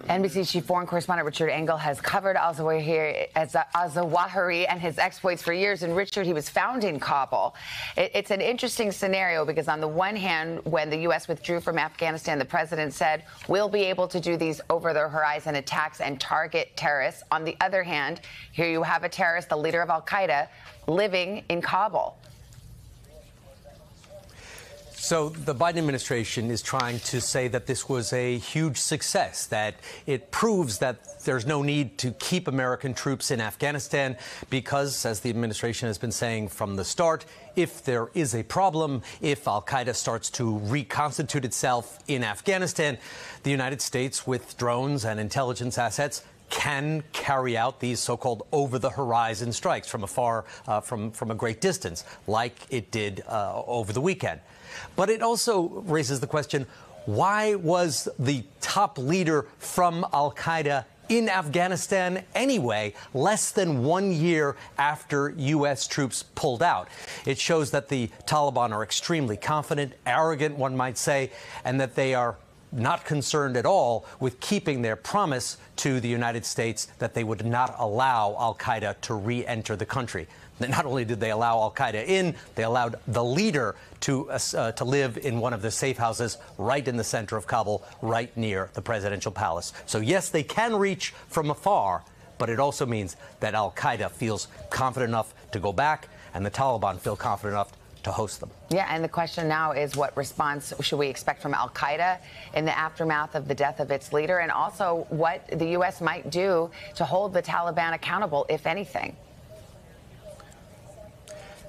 NBC chief foreign correspondent Richard Engel has covered al-Zawahri and his exploits for years. And Richard, he was found in Kabul. It's an interesting scenario because on the one hand, when the U.S. withdrew from Afghanistan, the president said, we'll be able to do these over-the-horizon attacks and target terrorists. On the other hand, here you have a terrorist, the leader of al-Qaeda, living in Kabul. So the Biden administration is trying to say that this was a huge success, that it proves that there's no need to keep American troops in Afghanistan because, as the administration has been saying from the start, if there is a problem, if al-Qaeda starts to reconstitute itself in Afghanistan, the United States, with drones and intelligence assets, can carry out these so-called over-the-horizon strikes from afar, from a great distance, like it did over the weekend. But it also raises the question, why was the top leader from al-Qaeda in Afghanistan anyway, less than 1 year after U.S. troops pulled out? It shows that the Taliban are extremely confident, arrogant, one might say, and that they are not concerned at all with keeping their promise to the United States that they would not allow al-Qaeda to re-enter the country. Not only did they allow al-Qaeda in, they allowed the leader to live in one of the safe houses right in the center of Kabul, right near the presidential palace. So yes, they can reach from afar, but it also means that al-Qaeda feels confident enough to go back, and the Taliban feel confident enough to host them. Yeah, and the question now is, what response should we expect from al-Qaeda in the aftermath of the death of its leader, and also what the U.S. might do to hold the Taliban accountable, if anything?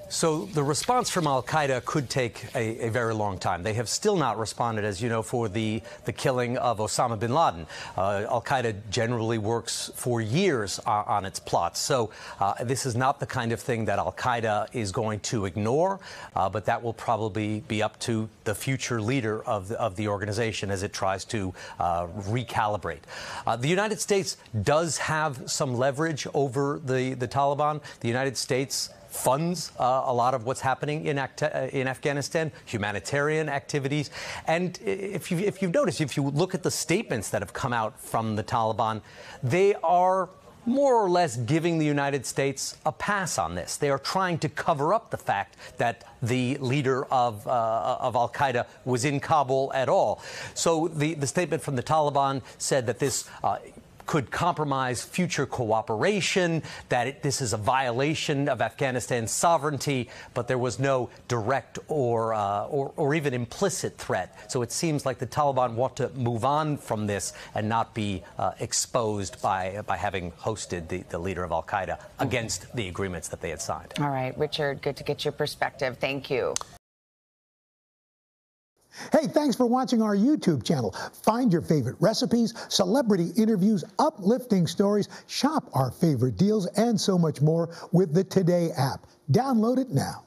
So the response from al-Qaeda could take a very long time. They have still not responded, as you know, for the killing of Osama bin Laden. Al-Qaeda generally works for years on its plots. So this is not the kind of thing that al-Qaeda is going to ignore, but that will probably be up to the future leader of the organization as it tries to recalibrate. The United States does have some leverage over the Taliban. The United States funds a lot of what's happening in Afghanistan, humanitarian activities. And if you've noticed, if you look at the statements that have come out from the Taliban, they are more or less giving the United States a pass on this. They are trying to cover up the fact that the leader of al-Qaeda was in Kabul at all. So the statement from the Taliban said that this could compromise future cooperation, that this is a violation of Afghanistan's sovereignty, but there was no direct or even implicit threat. So it seems like the Taliban want to move on from this and not be exposed by having hosted the leader of al-Qaeda against the agreements that they had signed. All right, Richard, good to get your perspective. Thank you. Hey, thanks for watching our YouTube channel. Find your favorite recipes, celebrity interviews, uplifting stories, shop our favorite deals, and so much more with the Today app. Download it now.